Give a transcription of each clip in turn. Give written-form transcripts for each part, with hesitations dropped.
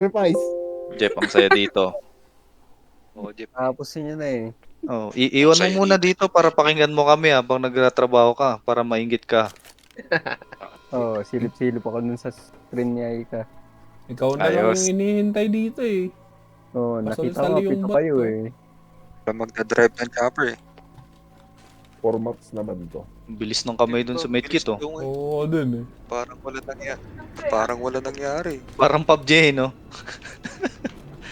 Sacrifice. Jeff, ang saya dito. Oo, Jeff. Tapos niya na eh. Oh, iwan mo Saya muna dito. dito para pakinggan mo kami habang nagtatrabaho ka para mainggit ka. Oo, silip-silip ako dun sa screen niya Ika. Ikaw na lang yung Ayos. inihintay dito eh. Oo, nakita Pasulsal ko, yung pito bot kayo ko. eh. Para magdadrive ng chopper eh. 4 maps naman to. Ang bilis ng kamay dun sa medkit, oh. Oo, dun eh. Parang wala nangyari. Parang PUBG, no?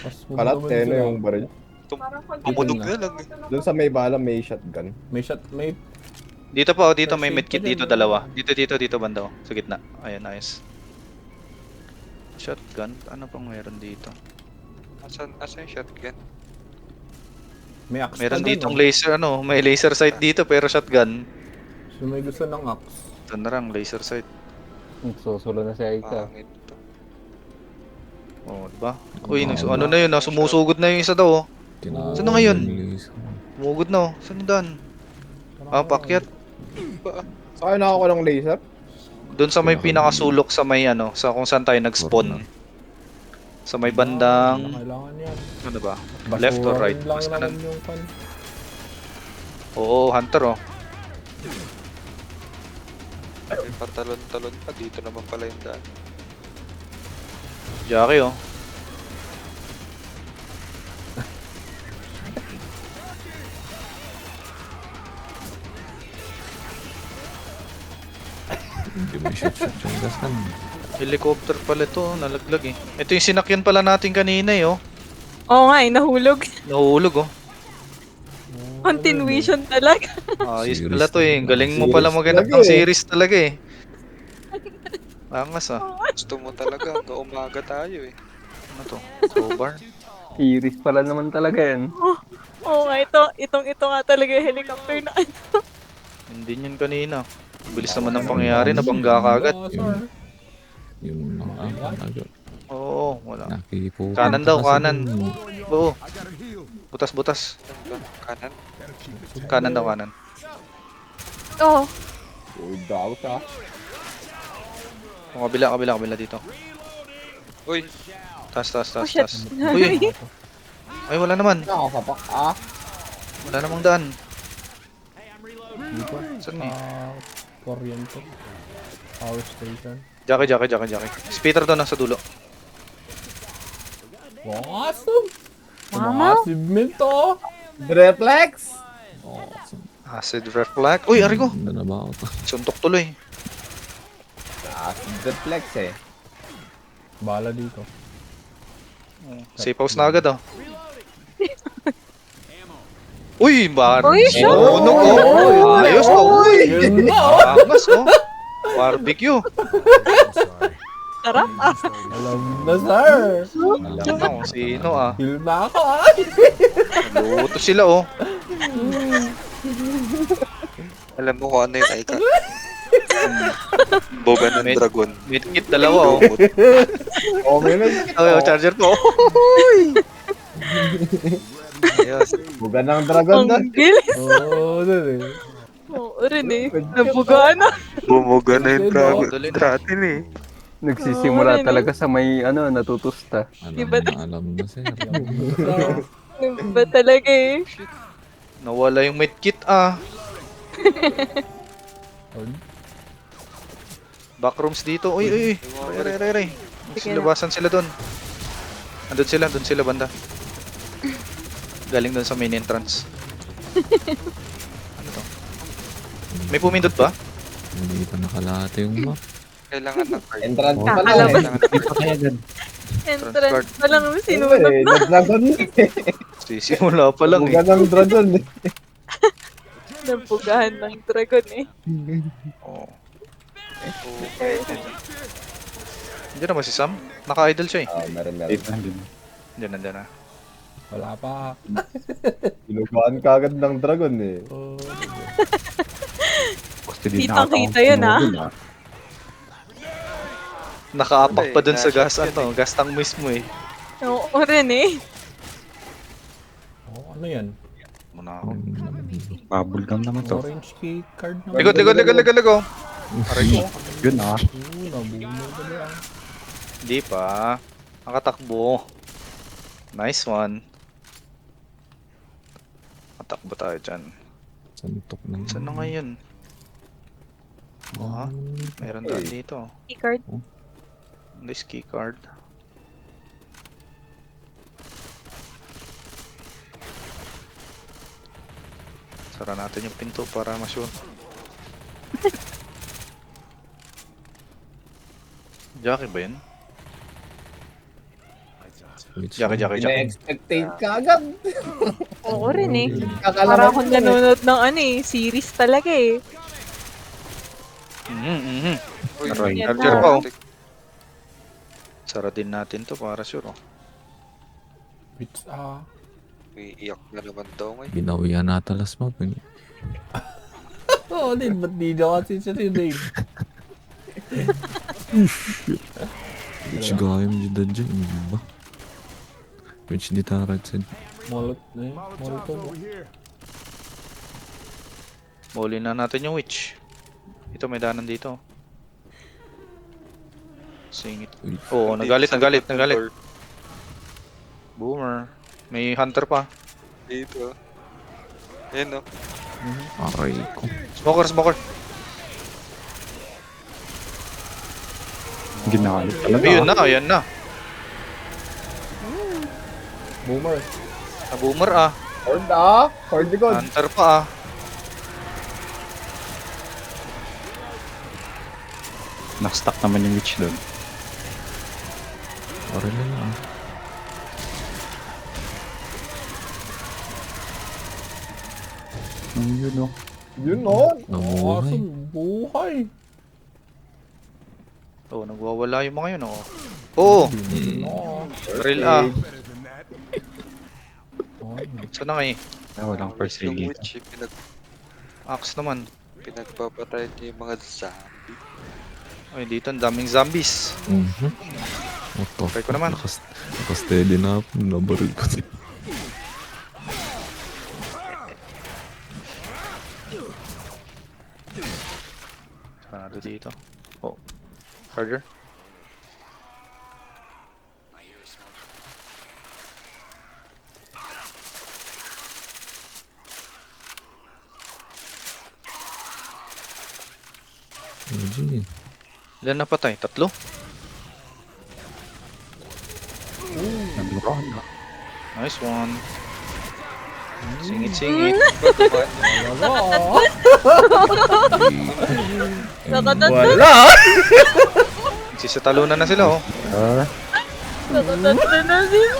Mas mo Kalat, naman eh, sila. yung baril. Tumunog na lang eh. Doon sa may bala, may shotgun. May shot, may... Dito pa, oh, dito may Safe medkit pa dyan, dito, oh. dalawa. Dito banda, oh. Sa gitna. Ayan, nice. Shotgun? Ano pang meron dito? Asan yung shotgun? May axe Meron pa dun, ditong oh. laser, ano, may laser sight dito pero shotgun. So may gusto ng axe. Ito na lang, laser sight. Susulo na si Ika. Pangit to. Oh, diba? Uy, ano na yun, sumusugod na yung isa daw, oh. Saan na ngayon? Sumugod na, oh. Saan na daan? Ah, pakyat. Saan nakakuha ng laser? Doon sa may pinakasulok sa may ano, sa kung saan tayo nag-spawn. Sa may bandang, Kailangan yan. ano ba? Left or right? Basurahin lang Basta naman nan- yung pan. Oo, hunter, oh. May patalon-talon pa. Dito naman pala yung daan. Jackie, oh. Hindi may shoot-shoot yung gasan. Helicopter pala ito, oh. Nalaglag, eh. Ito yung sinakyan pala natin kanina, eh, oh. Oo nga eh, nahulog. Nahuhulog, oh. Continuation talaga. Ayos Series pala to, eh. talaga. Galing mo pala Series maghanap talaga, ng eh. series talaga, eh. Angas, ah. Gusto mo talaga hanggang umaga tayo eh. Ano to? Crowbar? Iris pala naman talaga yan. Oo nga, ito nga talaga yung helicopter na ano. Hindi yun kanina. Bilis naman ng pangyayari, nabangga ka agad. Sir. Yung Oo, wala. nakipo. Kanan daw, kanan. Oo. Butas. Kanan. Kanan daw, kanan. Oo. Uy, daw ka. O, kabila dito. Uy, Taas. Oh shit. Uy, ay wala naman. Nakasapak. Wala namang daan. Dito. Saan eh? Kuryente. Power station. Jackie. Speeder doon, nasa dulo. Awesome! Mama? Achievement to! Reflex! Acid reflect. Uy, ari ko. Ano na ba ako to? Suntok tuloy. Reflex eh. Bala dito. Safe house na agad, oh. Uy, Uy, shot! Uno, oh. Ayos, oh. Uy. Yun na! oh! Angas, oh. Barbecue. Sarap ah. Alam na, sir! Alam na kung sino, ah. Heal na ako, ah! Luto sila, oh. alam mo kung ano yun, Aika? Boga ng Med- dragon. Medkit dalawa, oh. Okay na. Oh, charger po. Ayos. Buga ng dragon na. Ang bilis. Oo, dun eh. Oo rin eh. Nabugaan na. Bumuga na yung dragon. Dali na. Dragon eh. Nagsisimula Oo, talaga sa may natutusta. Alam na, sir. Ano ba talaga eh? Nawala yung medkit, ah. Backrooms dito. Uy. Ray. Sige na. Labasan sila doon. Andun sila banda. Galing doon sa main entrance. Ano to? May pumindot ba? Hindi pa nakalate yung map. Kailangan ng card. Entrance pa lang Kakalabas. eh. Entrance pa lang naman Ano sinunod eh, na. nag-dragon eh. Sisimula pa lang, Buga eh. ng dragon eh. Nabugahan ng dragon eh. Oh. Okay. Diyan naman si Sam. Naka-idle siya, eh. Meron. Diyan na. Wala pa. Inugaan ka agad ng dragon eh. Oo. Kitang-kita yun ah. Nakaapak pa dun sa Nasa gas, ano, gas tank mismo, eh. Oo rin eh. Oh, ano yan? Muna ako. Bubblegum naman to. Orange key card naman. Likod, oh. Aray ko. Yun ah. Nabumog ka lang. Hindi pa. Nakatakbo. Nice one. Matakbo tayo dyan. Santok na. Saan na ngayon? Ah, meron doon dito. Keycard. This keycard. Sara natin yung pinto para ma-sure. Jackie ba yun? Jackie. Na-expectate ka agad. Oo rin eh. Kakalaman Para akong ko eh. nanonood ng ano eh, series talaga eh. Uy, Aray. Yan Charger na. pa oh. Sara din natin to para sure oh. Which, iiyak na naman daw ngayon. Ginawihan na talas mo. Oo din, ba't di daw kasi siya si Dave? Which gayam dyan dyan. Ba? Which di tarat sa... Molotov. Muli na natin yung witch. Ito may danan dito. Singit. Oo, nagalit. Boomer. May hunter pa. Dito. Ayan o. Aray ko. Smoker. Ginagalit talaga. Ayun na. Boomer. Na boomer ah. Horde God. Hunter pa ah. Nakastack naman yung witch doon. Aray na lang. Yun o. Yun o. Namuhay. Awesome buhay. Oo, nagwawala yung mga yun oh. Oo, No. real ah. Saan na kayo? Walang first aid Yung dito. witch, Axe naman. pinagpapatay niya yung mga zombie. Ay, dito ang daming zombies. What the Try ko naman. Nakasteady na ako. Nabaril ko siya. Sarado dito. Oh. Harder. Eugene. Ilan na patay? 3? Nagluran. Nice one. Singit. Wala! Sisatalunan na sila oh. Nakatatlo na din.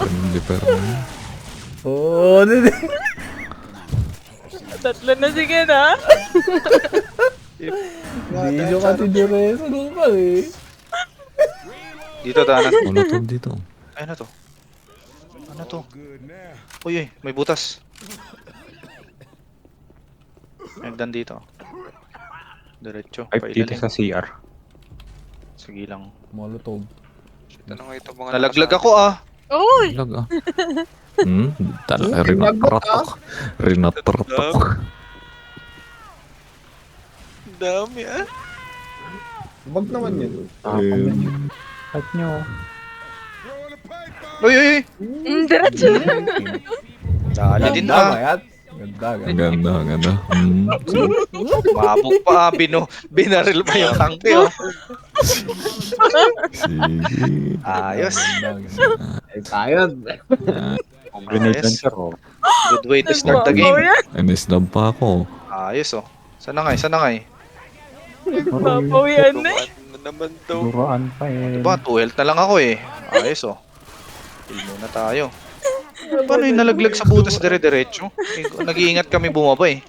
Hindi pero Oo, din. Tatlo na sige na. Hindi nyo kasi direso nung pa eh. Dito danan. Molotov dito. Ay, ano to? Ano to? Uy, may butas. Nagdan dito. Diretso. Pipe dito sa CR. Sige lang. Molotov. Ano nga itong mga Nalaglag ako ah. Uy! Lag ah. Talaga rinatratok. Rinatratok. Ang dami ah. Wag naman yun. At nyo. Uy! Diretso. Dali din Ganda, ah. mayat. Ganda. Ganda. Mabog pa ah. Binaril pa yung tangke oh. Sige. Ayos. Ayun. Grenade Ayos. launcher oh. Good way to start the game. Nisnab pa ako. Ayos oh. Saan na nga? Papawian na eh. Tumaan na naman daw. Duraan pa eh. Diba? 2 health na lang ako eh. Ayos oh. Heal muna tayo. Paano yung nalaglag sa butas dire-diretso? Nag-iingat kami bumaba eh.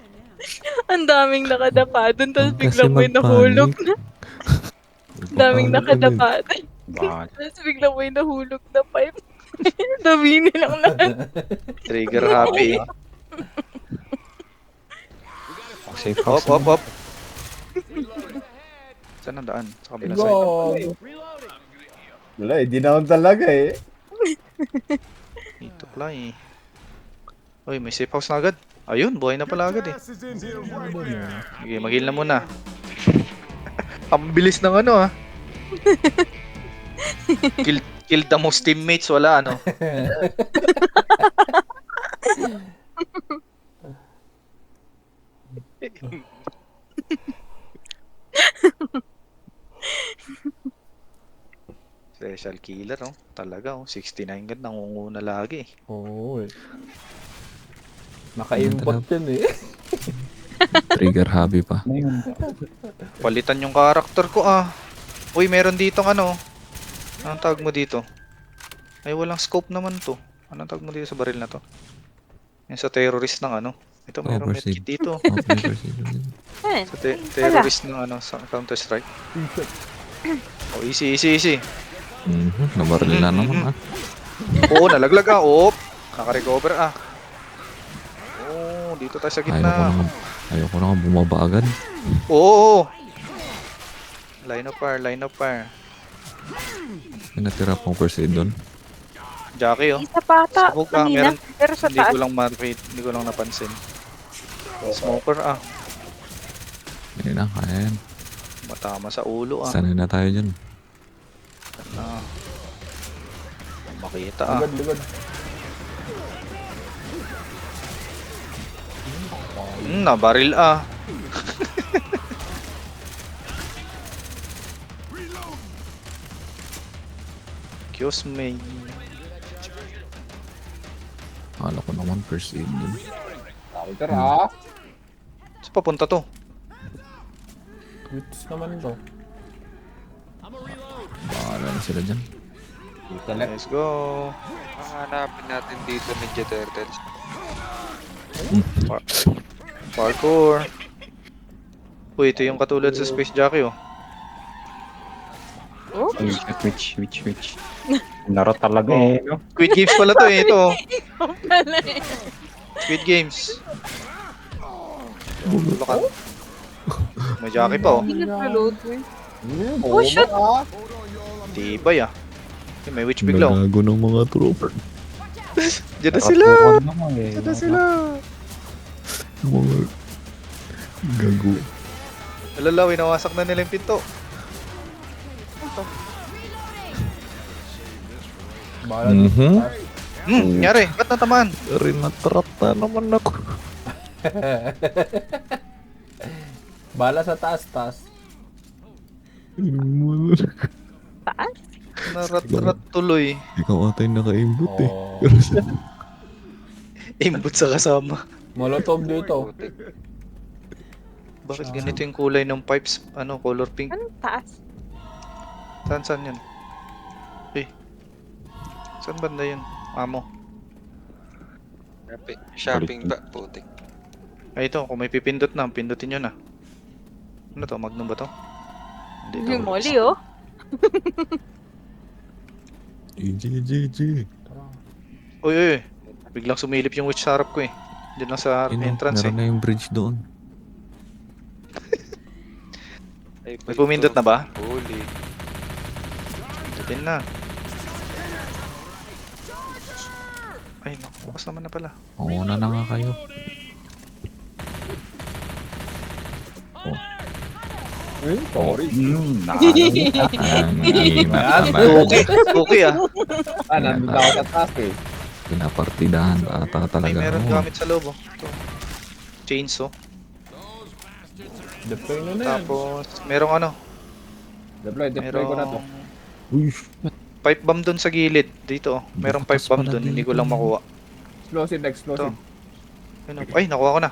Ang daming nakadapa dun, tapos Kasi biglang may nahulog magpanik. na. Ang daming nakadapa dun. Bakit? Tapos biglang may nahulog na pipe. Dami nilang lahat. Trigger happy eh. Safe house. Hop. Saan ang daan? Sa kabilang side. Go. Wala eh, di naman talaga eh. Dito pala eh. Uy, may safe house na agad. Ayun, buhay na pala agad eh. Sige, mag-heal na muna. Ang bilis ng ano ah. Kill the most teammates, wala ano. Special killer, oh. Talaga, oh. 69 gan, nangunguna lagi. Oo eh. Naka-import yan eh. Trigger hobby pa. Ano yun? Palitan yung karakter ko, ah. Uy, meron ditong ano. Anong tawag mo dito? Ay, walang scope naman to. Anong tawag mo dito sa baril na to? Yan sa terrorist ng ano. Ito, meron Overseed. medkit dito. Okay, proceed. Ayan. Sa terrorist ng ano, sa Counter-Strike. Oh, easy, easy, easy. Nabaril na naman ah. Oo, nalaglag ah. Oop. Naka-recover ah. Oo, dito tayo sa gitna. Ayoko na nga bumaba agad. Oo. Line of fire, line of fire. May natira pang first aid doon. Jackie, oh. Isa pa ata Smoke ah, kanina. meron. Pero sa Hindi taas. ko lang market, hindi ko lang napansin. Smoker ah. Hindi na, kaya yan. Matama sa ulo ah. Sanay na tayo dyan. Ah. Makita ah. Ligod. Nabaril ah. Excuse me. Akala ko naman first aid dun. Counter ha. Saan papunta to? Quits naman to. Bahala na sila dyan. Dito left. Let's go. Hanapin natin dito Ninja Turtles. Parkour. Uy, ito yung katulad sa Space Jockey oh. Oh, Which. Laro talaga eh, no? Squid Games pala to eh, ito oh. pala eh. Squid Games. Bulakan. May jockey pa oh. Hindi nag-reload eh. Oh shit. Tibay ah. Okay, may witch bigla oh. Nagago ng mga trooper. Diyan na sila! Diyan na sila! Mga gago. Alala, winawasak na nila yung pinto. Bahala Nangyari, ba't natamaan? Rinatrata naman ako. Bala sa taas. Taas? Narat-rat tuloy. Ikaw ata yung naka-aimbot eh. Oh. Aimbot sa kasama. Molotov dito. Bakit ganito yung kulay ng pipes? Ano, color pink? Anong taas? Saan yun? Eh. Saan banda yun? Amo. Shopping ba? Putik. Ay ito, kung may pipindot na, pindutin nyo na. Ano to? Magnum ba to? Hindi Yung molly oh. GG. Uy, uy, uy. Biglang sumilip yung witch sa harap ko eh. Diyan lang sa entrance eh. Meron na yung bridge doon. Ay, May pumindot na ba? Huli. Pindutin na. Ay, naku, bukas naman na pala. Oo na nga kayo. Sorry. Okay ah. Nandun ako sa taas eh. Pinapartidahan ata Ay, talaga. meron ako. gamit sa loob oh. Ito. Chainsaw. Deploy na yan. Tapos, merong ano. Deploy ko na to. Uy, Pipe bomb doon sa gilid. Dito oh. Merong pipe Bukas bomb pala doon. Hindi ko dito. lang makuha. Explosive. Ano? Ay, nakuha ko na.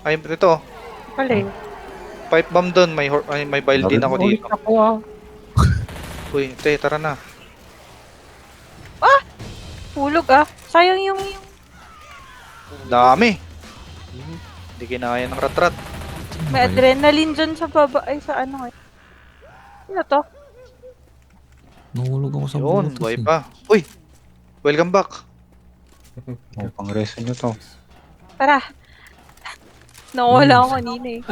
Ay, ito oh. Pala eh. Pipe bomb doon. May vial din ako dito. Uy, te, tara na. Hulog ah. Sayang yung Dami. Hindi kinaya ng rat-rat. may adrenaline dyan sa baba. Ay, sa ano eh. Ano to? nahulog ako sa Yun, butas buhay eh. pa. Uy! Welcome back. Oh, pang-reso nyo to. Tara. Nawala ako kanina eh.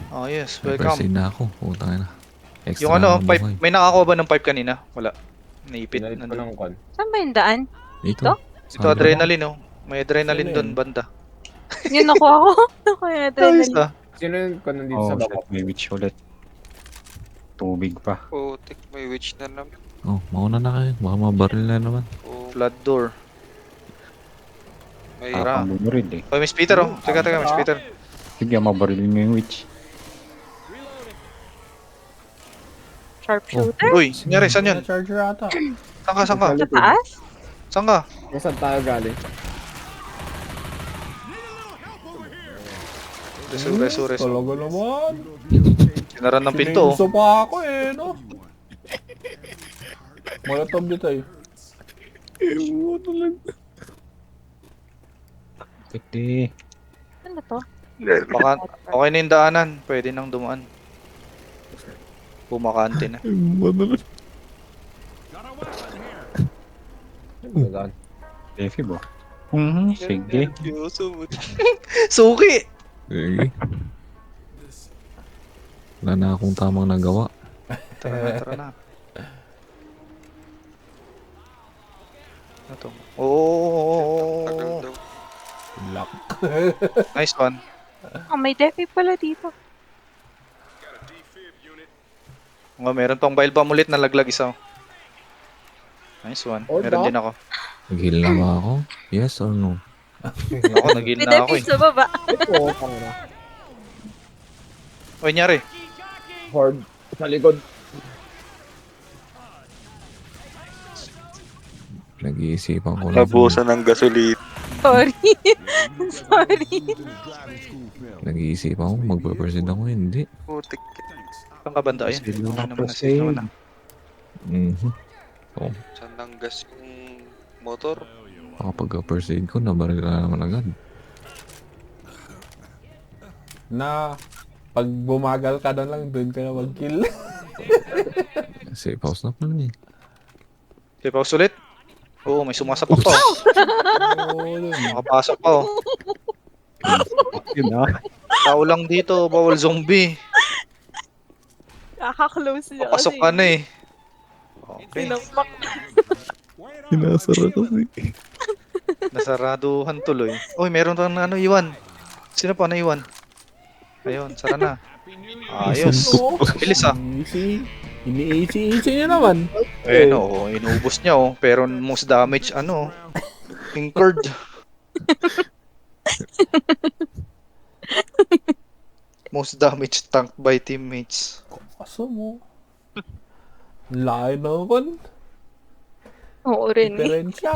Oh yes, First welcome. aid na ako. Putang na. Extra Yung ano, na pipe, buhay. may nakakuha ba ng pipe kanina? Wala. Naipit. Pinalit ko Nandun. ng kon. Saan ba yung daan? Ito. Ito? Ito, adrenaline oh. May adrenaline Ano doon, yun? banda. Yun nakuha ko. Nakuha yung Ayos adrenaline. ah. Sino yung kon nandito Oh, sa shit, baba? may witch ulit. Tubig pa. Putik, may witch na naman. Oh, mauna na kayo. Baka mabaril na naman. Oh, Flood door. may Tara. Tapang mo rin eh. Oy, Miss Peter oh. Teka, Miss Peter. Sige, mabarilin mo yung witch. Sharpshooter? Uy, nangyari, saan yun? Charger ata. Saan ka? Sa taas? Saan ka? Kung saan tayo galing? Reso. Talaga naman. Sinaran ng pinto oh. Sinuso pa ako eh, no? Molotov dito eh. Pwede. Ano to? Baka, okay na yung daanan. Pwede nang dumaan. Bumakante na. Defi ba? Sige. Suki! Sige. Wala na akong tamang nagawa. Tara na. Ano to? Oh, tagal daw. Lock. nice one. Oh, may defi pala dito. Oh, meron pang bail bomb ulit na laglag isa. Nice one. Oh, Meron da? din ako. Nag-heal na ba ako? Yes or no? Ako, nag-heal May na ako defi eh. sa baba. Oo, pang na. Oy, nyari. Horde. Sa likod. Nag-iisipan ko na. Nabusan ng gasolina. Sorry. Sorry. Nag-iisipan ko, magpe-proceed ako, hindi. Putik. Saan ka banda? Ayun. Proceed Ano na, naman, nasave naman na. Mhm. Saan nang gas yung motor? Kapag-proceed ko, nabaril na naman agad. Na pag bumagal ka na lang, doon ka na mag-kill. Safe house na pala eh. Okay, pause ulit. Oo, may sumasapak pa. Oh. Oo, dun. Makapasok pa oh. Yun ah. Tao lang dito, bawal zombie. Kaka-close niya Papasok ka na eh. Okay. Sinampak. Sinasara kasi. Nasaraduhan tuloy. Uy, meron pang ano, iwan. Sino pa naiwan? Ayun, sara na. Ayos. Bilis ah. Easy. Ini-easy niya naman. Ayun oh, inubos niya oh. Pero most damage ano, incurred. Most damage tanked by teammates. Kaso mo. Lain naman. Oo rin eh. Diferensya.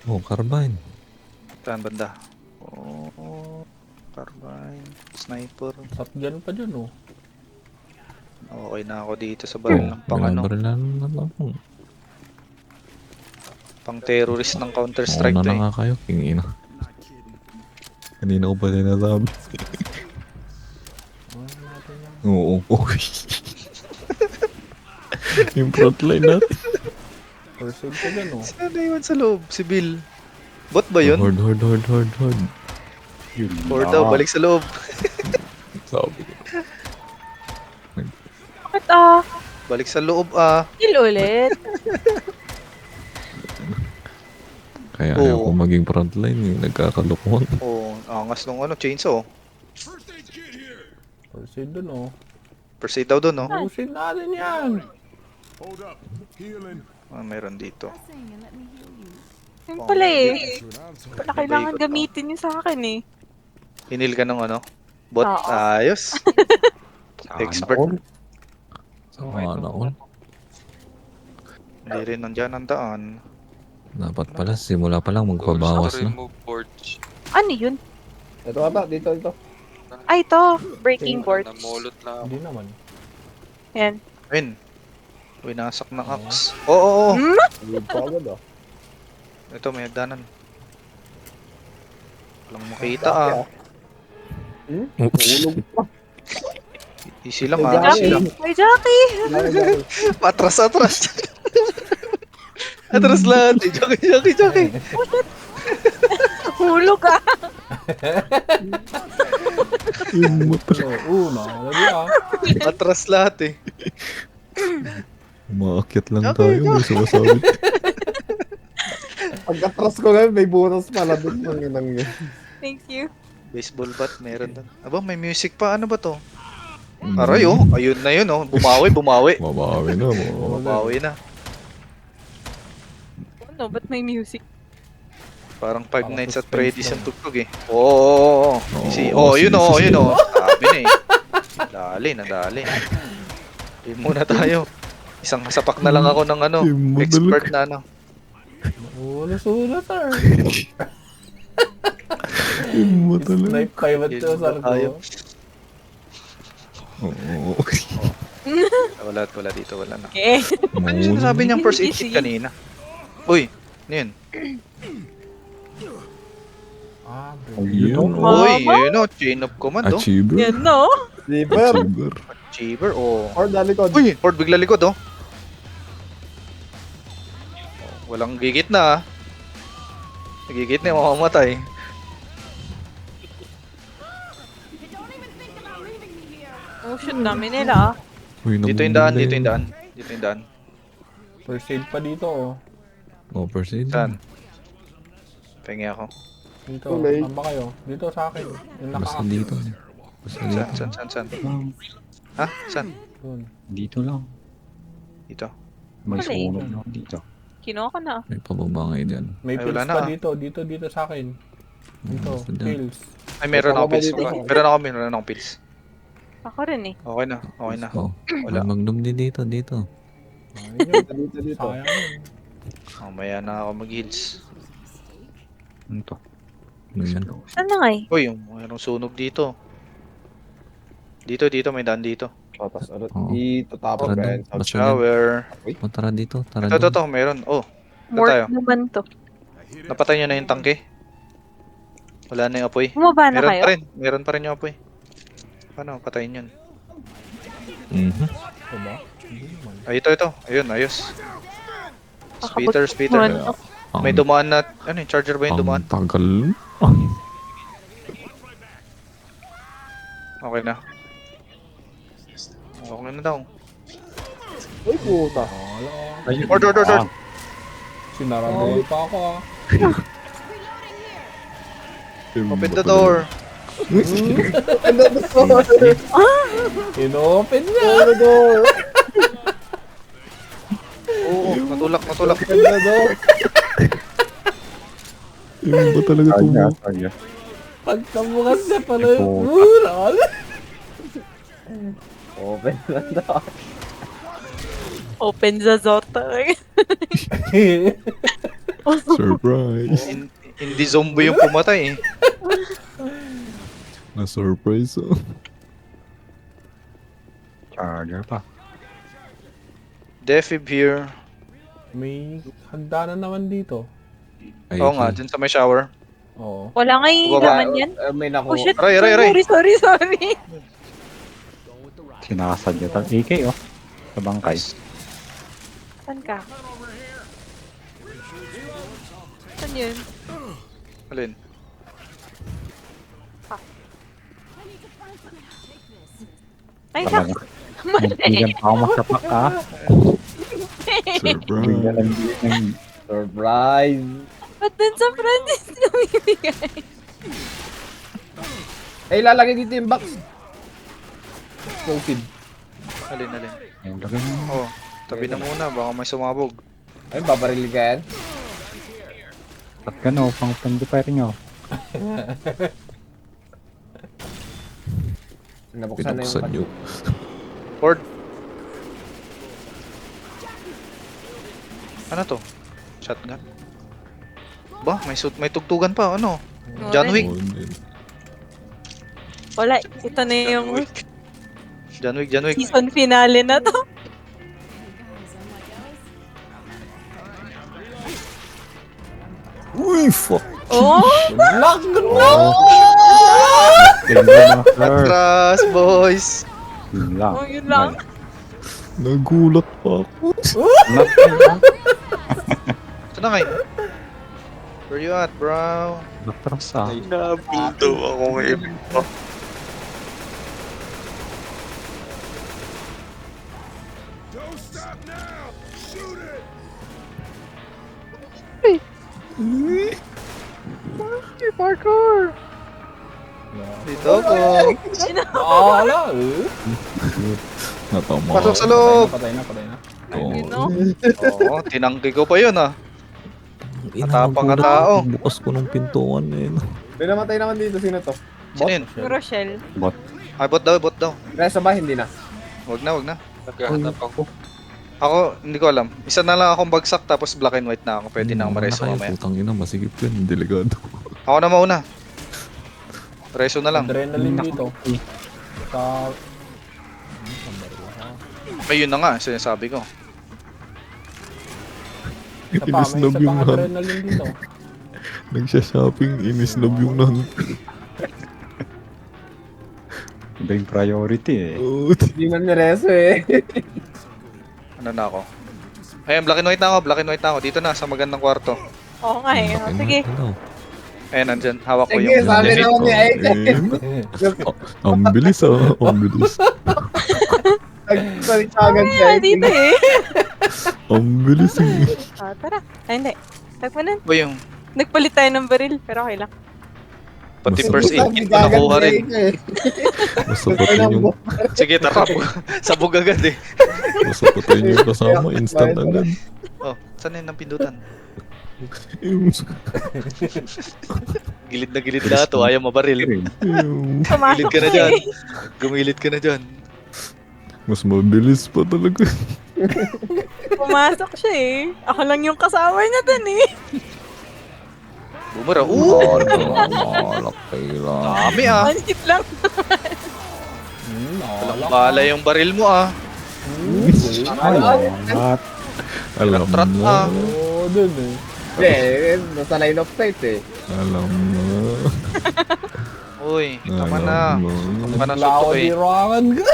Oh, carbine. Saan banda? Oh, carbine, sniper. Shotgun pa dyan oh. Okay na ako dito sa baril ng pang ano, Binabaril na naman ako. pang terrorist ng Counter Strike Mauna to na eh. nga kayo, king ina. Kanina ko pa sinasabi. Oo, okay. Yung frontline natin. First aid ka dyan oh. Saan na iwan sa loob? Si Bill. Bot ba yun? Horde. Or daw, balik sa loob. Sabi ko. Bakit Balik sa loob ah. kill ulit? Kaya Oo. ayaw ko maging frontline, yung nagkakalukuhan. Oh, angas nung ano, chainsaw. First aid dun oh. First aid daw dun, no? Pusin natin yan. Ah, meron dito. Yun pala eh. Wala kailangan gamitin yun sa akin eh. Hinil ka ng ano? Bot? Oo. Ayos. Expert. Saan ako? Hindi rin nandyan ang daan. Dapat pala, simula pa lang magpabawas na. Remove boards. Ano yun? Ito ata, dito. Ay, ito. Breaking boards. Namulot na ako. Hindi naman. Yan. Win. Winasak ng axe. Oo. Ayun pa agad ah. Ito, may hagdanan. Walang makita ah. Ulog pa. Easy lang May ah. Easy Jackie. lang. May Jackie! Atras. Atras lahat. Jackie. Hulog ah! Nalali ah. Atras lahat eh. Umaakyat lang Okay, tayo, may sumasabi. Pagkatras ko ngayon, may bonus pala dun ng inang yun. Thank you. Baseball bat, meron doon. Aba, may music pa. Ano ba to? Aray oh, ayun na yun oh. Bumawi, bumawi. Mabawi na mo. Bumawi na. Ano, ba't may music? Parang Five Parang Nights at suspense Freddy's lang. yung tugtog eh. Oo. Oo, Oh, yun sige, oh, sige. yun oh. Sabi na eh. Nadali. Game muna tayo. Isang sapak na lang ako ng ano, Game mo expert na ano. Ulo-sulo, sir. Mo talaga. Snipe kayo ba't Yun ito sa muna tayo. Oo. Wala dito, wala na. Okay. Ano yung sinasabi niyang first aid kit kanina? Uy, ano yun? Ah, Ayun. Uy, yun oh, chain of command oh. Achiever. Yan, no? Sleeper. Achiever. Achiever oh. Or dalikod. Uy, Ford bigla likod oh. Walang gigit na ah. Nagigit na yung mamamatay. Oh, shoot namin nila. Uy, Dito yung daan, nabubula dito yung yun. daan. Dito yung daan. First aid pa dito, oh. Oh, first aid. Saan? Pengi ako. Dito, Tulay. saan ba kayo? Dito sa akin. Yung Basta naka dito. Basta dito. Saan? Ha? Saan? Doon. Dito lang. Dito. May Wala eh. sunog na dito. Kinuha ko na. May pababangay dyan. May Ay, pills wala na, pa ah. dito sa akin. Dito, Basta dyan. pills. Ay, meron ako Kasama pills. dito. Meron akong pills. Ako rin eh. Okay na. Oh, Wala. may magnum din dito. Dito. Sayang yun. Mamaya na ako mag-heals. Ano to? Ano yan? Saan na nga eh? Uy, mayroong sunog dito. Dito, may daan dito. Tapos ano, Oo. dito tapos Tara Ben. doon. Basta yan. Shower. Oh, tara dito. Tara Ito, doon. meron. Oh, Morph tayo. naman to. napatay nyo na yung tangke. Wala na yung apoy. Bumaba na Meron kayo? pa rin. Meron pa rin yung apoy. Paano? Patayin yun. Mhm. Diba? Ay, ito. Ayun, ayos. Kakabot Speeder. naman. May dumaan na, ano yung charger ba yung dumaan? Ang tagal. Okay na. Okay na daw. Uy, puta. Wala. Ayun. Order. Sinaraduhan pa ako, ah. Open the door. Inopen niya. Oo, natulak. Yung ba talaga ito? Kaya. Pagkabukas niya pala Ay, yung puta. ulan. Open na daw. Open the Zota. Surprise. Hindi zombie yung pumatay eh. Na-surprise oh. Charger pa. Defib here. May hagdanan naman dito. Ay, Oo nga, okay. dyan sa may shower. Oo. Wala nga yung Baba. laman yan. May Oh naku. shit. Aray. Sorry. Sinakasad niya tal. AK oh. Sa bangkay. Saan ka? Saan yun? Alin? Ay, Talaga. mali. Bigyan pa ako masapak ah. Bigyan Surprise. lang din. Surprise. Ba't dun sa Francis namimigay? Ay, lalagay dito yung box. Explosive. Alin? Yung lagay mo. Oh, tabi na muna, baka may sumabog. Ay, babaril ka yan. Ba't ka no? Pang friendly fire nyo. Nabuksan na Pinuksan nyo. yung... Ford. Ano to? Shotgun? Ba, may tugtugan pa, ano? John Wick. Oh, hindi. Wala, ito na yung John Wick. season finale na to. Uy, fuck. Oh! Lock! Tingnan na sir. Atras, boys! Yun lang. Oh, yun lang. Nagulat pa ako. Ito na kayo. Where you at, bro? Atras ah. Nabulto ako ngayon. Parkour! Dito ako. Wala eh. Natama. Pasok sa loob. Patay na. Oo. You know? Oo, tinanggi ko pa yun ah. Ina, Matapang nagulat na tao. ako. Bukas ko ng pintuan eh. No? May namatay naman dito. Sino to? Sino yun? Rochelle. Ay, bot daw. Resa ba? Hindi na. Wag na. Naghahanap ako. Ako, hindi ko alam. Isa na lang akong bagsak tapos black and white na ako. Pwede na akong mareso Nakaya, mamaya. Putang ina, masigip yan. Delegado. Ako na mauna. Reso na lang. Adrenaline dito. Sa... Ayun na nga, sinasabi ko. Sa pa, may Inisnob isa yung pang hunt. adrenaline dito. Nagsha-shopping, inisnob yung hunt. Iba yung priority eh. Oh, Hindi man ni Reso eh. Ano na ako? Ayun, black and white na ako. Dito na, sa magandang kwarto. Oo nga eh. Oh, sige. Ayun, nandyan. Hawak ko Sige, yung... sabi defeat. naman ni Aika. Ang bilis ah, ang bilis. Nagsalit siya agad siya. Kaya dito eh. Ang bilis eh. Oh, tara. Ay, hindi. Tagpunan. Ba yung... Nagpalit tayo ng baril, pero okay lang. Pati Basta- first aid kit ko nakuha rin. Basta patayin yung, Sige, tara. Sabog agad eh. basta patayin yung kasama, instant agad. Oh, saan yun ang pindutan? Yung, Gilid na gilid lahat oh. Ayaw mabaril. yung, Gilid Pumasok ka na siya dyan. eh. Gumilid ka na dyan. mas mabilis pa talaga. Pumasok siya eh. Ako lang yung kasama niya dun eh. Bumara. Ooh! Malaki lang. Dami ah. Anit lang. Walang bala yung baril mo ah. At Alam Trat na. ah. Oo, dun eh. Hindi, nasa line of sight eh. Alam na. Uy, tama Alam na. na. Tama na Wala ako suntok eh. di ruangan ka.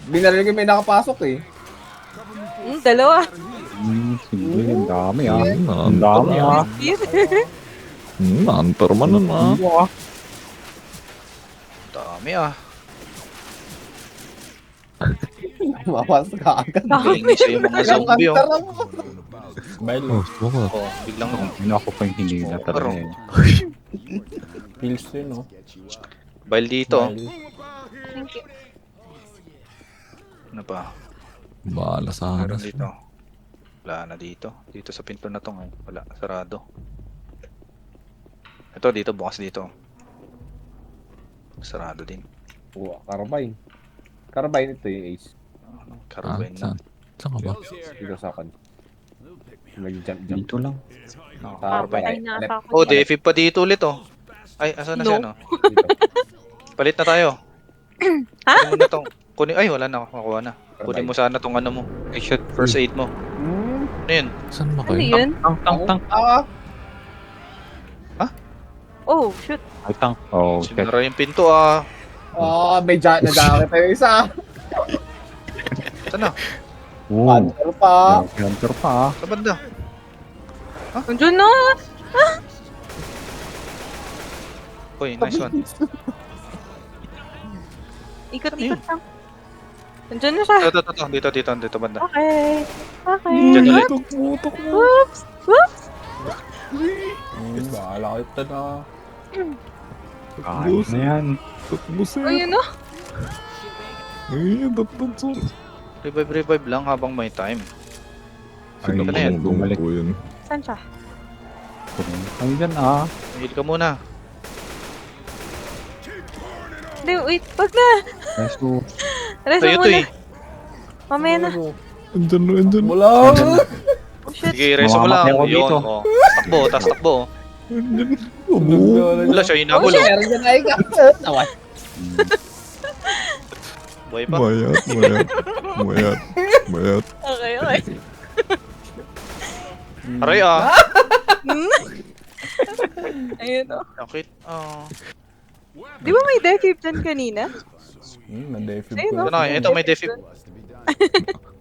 Binaril ko may nakapasok eh. Dalawa. sige, ang dami ah. Ang Ang dami ah. Permanent ah. Dami ah. Mapas ka agad. Kainis yung mga zombie oh. Bail Oh, baka. Oh, biglang Ano ako pa yung hinila talaga eh. Pills din oh. bail dito. Bail. Thank you. Ano pa? Bahala sa Meron haras. dito. Wala na dito. Dito sa pinto na to ngayon. Wala, sarado. Ito dito, bukas dito. Sarado din. Oo, Carbine. Carbine ito yung ace. Carbine Saan? na. Saan ka ba? Dito sa akin. Nag-jump. Dito lang. Patay na ata ako. Oh, defib pa dito ulit oh. Ay, asan na siya no? Palit na tayo. Ha? Kunin mo na tong, ay wala na, makuha na. Kunin mo sana tong ano mo. Ay, shit. First aid mo. Ano yun? Saan ba Ano kayo? yun? Tank. Ah, Oh, shoot. Ay, tank. Oh, shit. Sinara yung pinto ah. may nag-aakit tayo isa. Saan na? Oo. Hunter pa. Hunter pa ah. Sa banda. Nandiyan na. Uy, nice one. Ikot-ikot lang. Nandiyan na siya. Dito banda. Okay. Okay. Diyan ulit. Oops. Oops. Bahala kita na. Kahit na yan. Tatbusin. Ayun no. Ay, tatbusin. Revive lang habang may time. Ay, Ano yan? bumalik. Po yun. Saan siya? Ay, dyan ah. Heal ka muna. Hindi, wait. Wag na. Nice to. Reso Ay, ito muna. eh. Mamaya na. Andyan no, andyan. Wala. Oh, shit. Sige, reso mo lang. Mamamatay ako Yun, dito. oh. Takbo. Andyan. Oh, Wala siya, hinagulo. Meron dyan ay ka. Tawa. Buhay pa. Mayat. Okay, okay. Aray ah. Ayun o. Sakit. Oh. Di ba may defib dyan kanina? Na-defib Ayun, ko. no? Ano, ito may defib.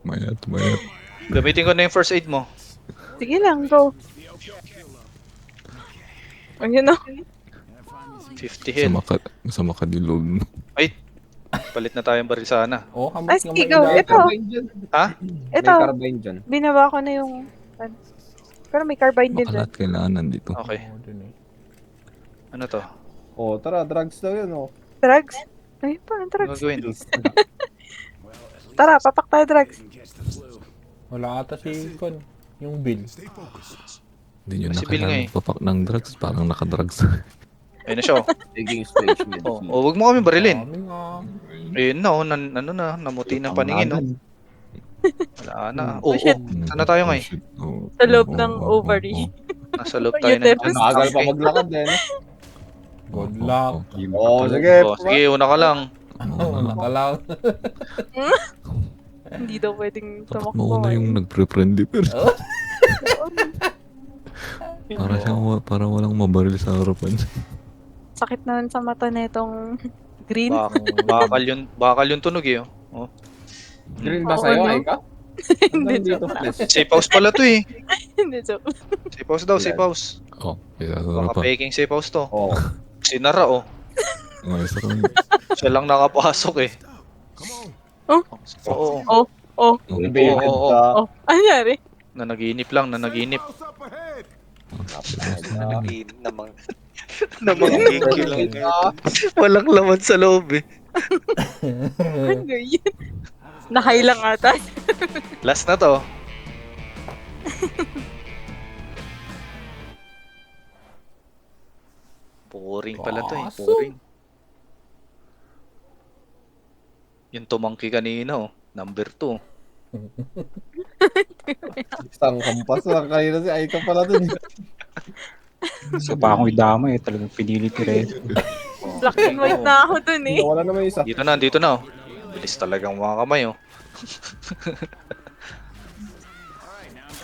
Mayat. Gamitin ko na yung first aid mo. Sige lang, go. Ayun o. 50 heal. Sama ka dilog. Ay, palit na tayong baril sana. Oh, Ay, hambak sige, naman go. yung Ito. Ha? May Ito. carbine dyan. Binaba ko na yung... Pero may carbine din dyan. Makalat kailangan nandito. Okay. Oh, dun eh. Ano to? Oh, tara, drugs daw yun, oh. Drugs? Ay, parang Ano drugs. gagawin? Tara, papak tayo drugs. Wala ata si Kon. Yung Bill. Hindi nyo na Si Bill nga kailangan eh. papak ng drugs. Parang nakadrugs. Ayun na siya oh. Taking stage mid. Oh, wag mo kami barilin. Kami nga. Ayun na oh, ano na, namuti ng paningin oh. Wala na. Oh, Oh, shit. Saan na tayo ngayon? shit. Oh, Sa loob oh, ng oh, ovary. oh, Nasa loob tayo ng Uterus. Magal pa maglakad, eh, no? Good oh, luck. Oh, sige. Oh, sige, una ka lang. Oh, nakalaw. Hindi daw pwedeng Dapat tumakbo. mauna yung nagpre-friendly pero parang walang mabaril sa harapan. Sakit na sa mata na itong green. Bakal yung tunog eh oh. Oh. Green ba Oo, sa'yo, no? Aika? Hindi, Dito, joke lang. please. Safe house pala to eh. Hindi, joke. Safe house daw, safe house. Oh, kaya sa Baka harapan. peking safe house to. Oh. Sinara oh. Ay, sa harapan. Siya lang nakapasok eh. Oh. Oo. Oh, oh, Elevated Oo, ka. oh. Ano nangyari? Nanaginip lang, nanaginip. Nalagin namang namangingil lang ito. Walang laman sa loob eh. Ano yun? Nahay lang ata. Last na to. Boring pala to eh. Kaso. Boring. Yung tumangki kanina oh. Number 2. Isang kampas lang kanina si Aika pala dun. So pa akong idama eh. Talagang pinili ko rin. Black and white na ako dun eh. Wala naman isa. Dito na oh. Bilis talagang mga kamay oh.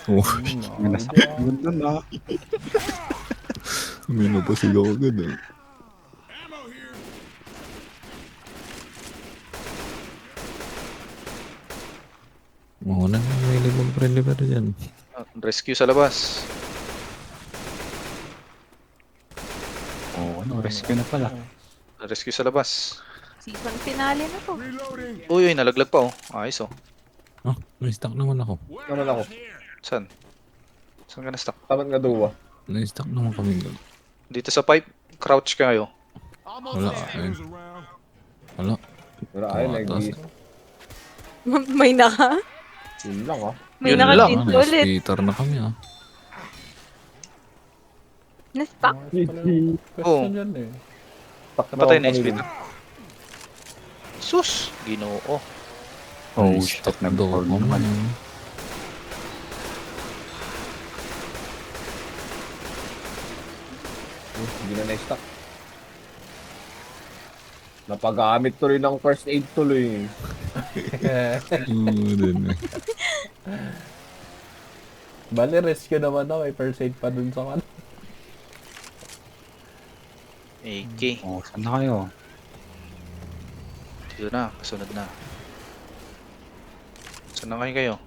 Oh, May nasakit doon na. may napasig ako agad eh. Mauna na, may limang friendly pa rin dyan. Rescue sa labas. Oo, ano, rescue na pala. Rescue sa labas. Season finale na to. Uy, nalaglag pa oh. Ayos oh. Ah, may stock naman ako. Naman ako. Saan? Saan ka na-stuck? Tamat nga duwa. May stock naman kami. Dito sa pipe. Crouch kayo. Wala, ayun. Wala. Wala ayun, Tumatas. May naka. Yun lang, ah. May Yun naka lang. dito Ah, ulit. Peter na kami ah. Na-stuck. Oo. Question yan eh. Napatay na yung splitter. Sus! Ginoo. Oh, May shit. stock daw Nag-call naman. naman. Hindi na na-stock. Napagamit tuloy ng first aid tuloy. Oo, din eh. Bali, rescue naman daw. May first aid pa dun sa kan. AK. Oh, saan na kayo? Dito na. Kasunod na. Saan na kayo?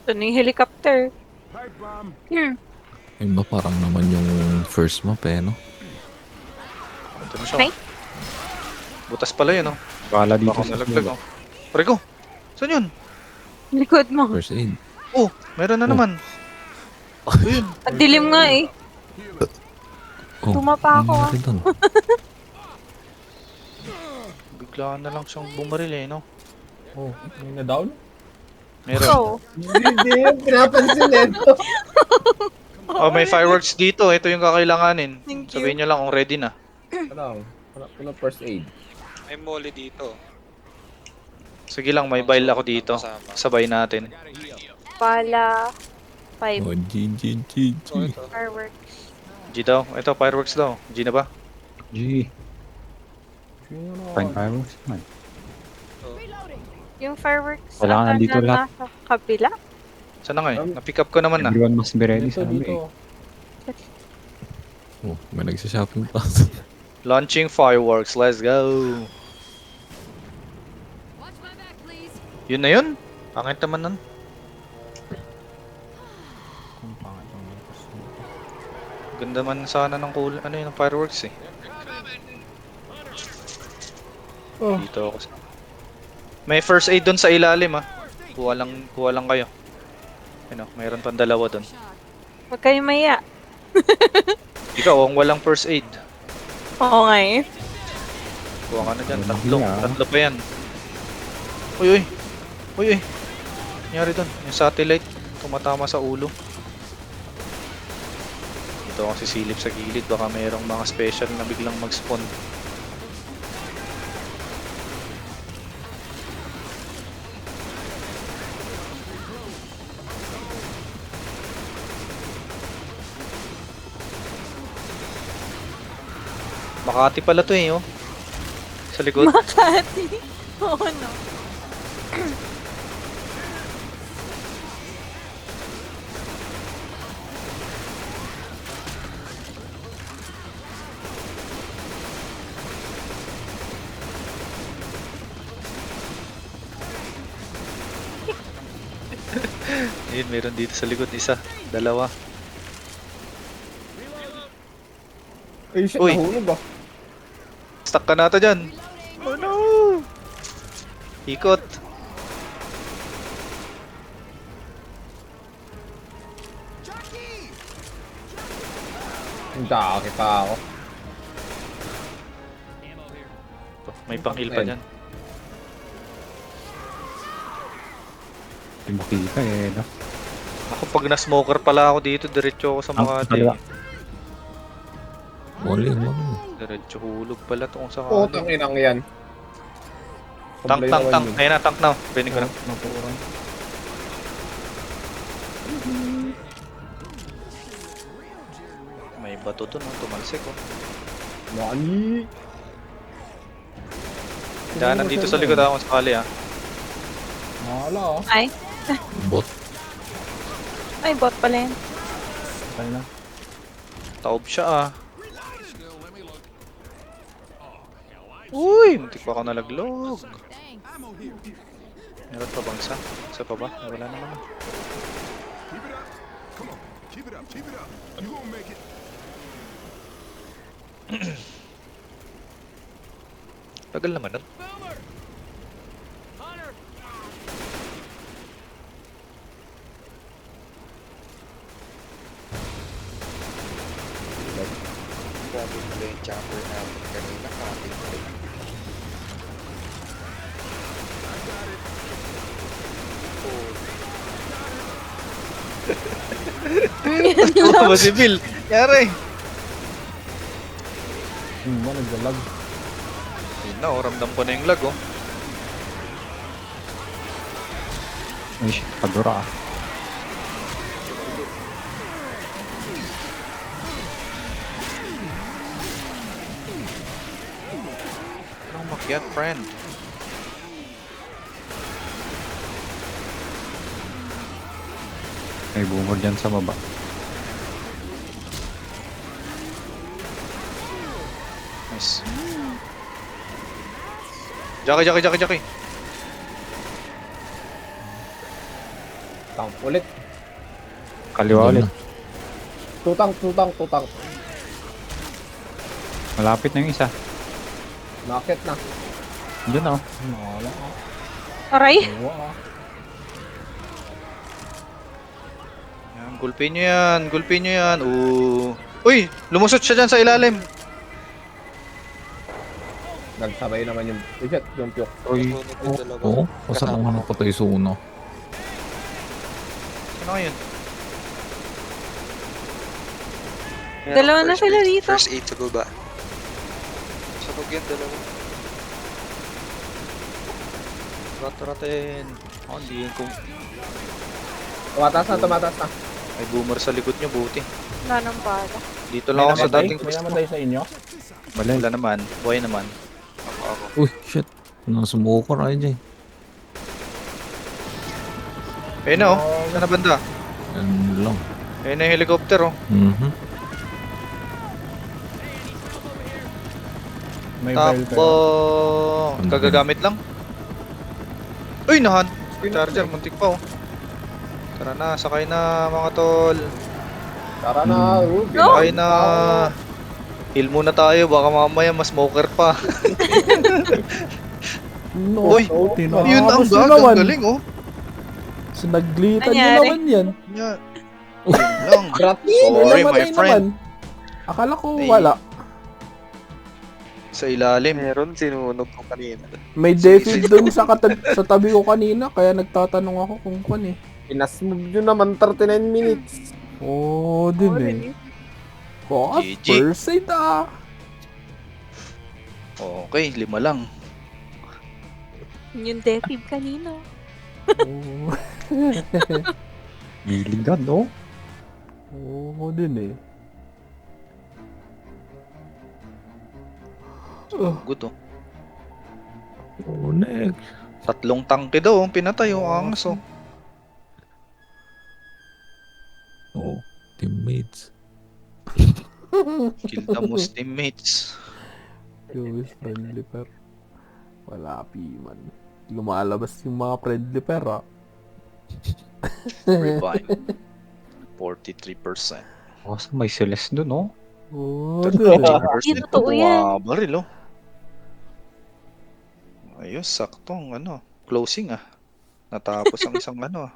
Ito na yung helicopter. Iba parang naman yung first map eh, no? Ito na siya. Ay. Butas pala yun oh. Bala dito Baka sa nalaglag oh. Pare ko! Saan yun? Likod mo. First aid. Oh! Meron na naman. Ayun. Ang dilim nga eh. Oh, Tumapa ako, nangyari dun? Biglaan na lang siyang bumaril eh no? Oh, may na-down? Meron. So, Hindi, pinapansin nito. Oh, may fireworks dito. Ito yung kakailanganin. Thank you. Sabihin nyo lang kung ready na. Wala first aid. May molly dito. Sige lang, may bail ako dito. Kasama. Sabay natin. pala. 5 Oh, G, G, G, G. So, ito. fireworks. G daw. Ito, fireworks daw. G na ba? G. Sino na? Fine fireworks naman. Yung fireworks. Wala ata nandito na lahat. nasa kabila. Saan na ngayon? Na-pick up ko naman na. Everyone must be ready Dito, sa amin eh. dito. Oh, may nagsashopping pa. Launching fireworks. Let's go. Yun na yun? Pangit naman nun. Ganda man sana ng ano yun, ng fireworks eh. Oh. Dito ako sa... May first aid dun sa ilalim ah. Kuha lang kayo. Ano, mayroon pang dalawa dun. Huwag kayong maya. Ikaw, ang walang first aid. Oo nga eh. Kuha ka na dyan, Hindi tatlo. ah. Tatlo pa yan. Uy, uy. Uy, uy. Nangyari doon. Yung satellite, tumatama sa ulo. Dito ako sisilip sa gilid. Baka mayroong mga special na biglang mag-spawn. Makati pala to eh, oh. Sa likod. Makati. Oo no. Ayun, meron dito sa likod. Isa, dalawa. Ay, shit, Uy. nahulog ah. Stuck ka na ata dyan. Oh no! Ikot. Daki pa ako. May pang-heal pa dyan. Hindi makita eh. No? Ako pag na-smoker pala ako dito, diretso ako sa Makati. kaliwa. Wala mo. Diretso hulog pala to kung sakali. Putang inang yan. Tank, Sablay tank, naman tank. yun. Ayun na, tank na. Pwede ko na. Napuuran. May bato dun, oh. Tumalsik, oh. Nani? Daanan dito sa likod ako kung sakali, ah. Wala oh. Ay. Bot. Ay, bot pala yan. Tayo na. Taob siya, ah. Uy! Muntik pa ako nalaglog. Meron pa bang isa? Isa pa ba? Ay, wala naman, ah. Tagal naman nun. Grabe pala yung chopper natin kanina. Kapit pa rin. Ano ba si Bill? Yari! Ba, nagdalag. Yun na, oh. Ramdam ko na yung lag, oh. Ay, shit, kadura ah. Anong makyat, friend? May boomer dyan sa baba. Nice. Jackie. Tank ulit. Kaliwa ulit. Tutang. Malapit na yung isa. Nakit na. Diyan oh. Wala oh. Aray. Wala oh. Yan, gulpin nyo yan. Uy! Lumusot siya dyan sa ilalim. Nagsabay naman yung... Ay, shit, yung piyok. Uy. Nasunog yung dalawa. Oo. Pasan naman ang patay sa uno. Ano yun? Meron Dalawa na first sila aid- dito. First aid sa baba. Sunog yung dalawa. Rat-ratin. Oh, hindi yun kung... Tumataas na. May boomer sa likod nyo, buti. Wala nang bala. Dito lang ako sa Namatay? dating May pwesto. namatay sa inyo? Wala naman. Buhay naman. Ako. Uy, shit. Nasumukor ay dyan. Ayun na, oh. Saan na banda? Yan lang. Ayun na yung helicopter, oh. Mhm. May vial Takbo! pero. Kagagamit lang. Uy, nahan! Charger, muntik pa, oh. Tara na, sakay na, mga tol. Tara na, Ruby. Sakay na. Heal muna tayo, baka mamaya mas smoker pa. No, Uy, tinapos Yun ang nyo gag, naman. ang galing, oh. Sinaglitan nyo Nangyari? naman yan. Yeah. Yun lang. Sorry, my Namatay friend. naman. Akala ko Ay. wala. Sa ilalim. Meron, sinunog ko kanina. May defib dun sa tabi ko kanina, kaya nagtatanong ako kung kwan eh. Pinasmove nyo naman 39 minutes. Oo, din Oo, eh. rin eh. Oh, GG. first aid ah. Okay, 5 lang. Yung defib kanina. Oo, Giligan, no? oo din eh. Good oh. Oh, next. 3 tangke daw, ang pinatay oh, angas oh. Oh, teammates. Kill the most teammates. Gawis friendly pair. Wala man. Lumalabas yung mga friendly pair ah. Revive. 43%. Oh, may Celeste dun, no? Oo, din eh. 33% totoo yan. bumabaril oh. Ayos, saktong ano, closing ah. Natapos ang isang ano ah.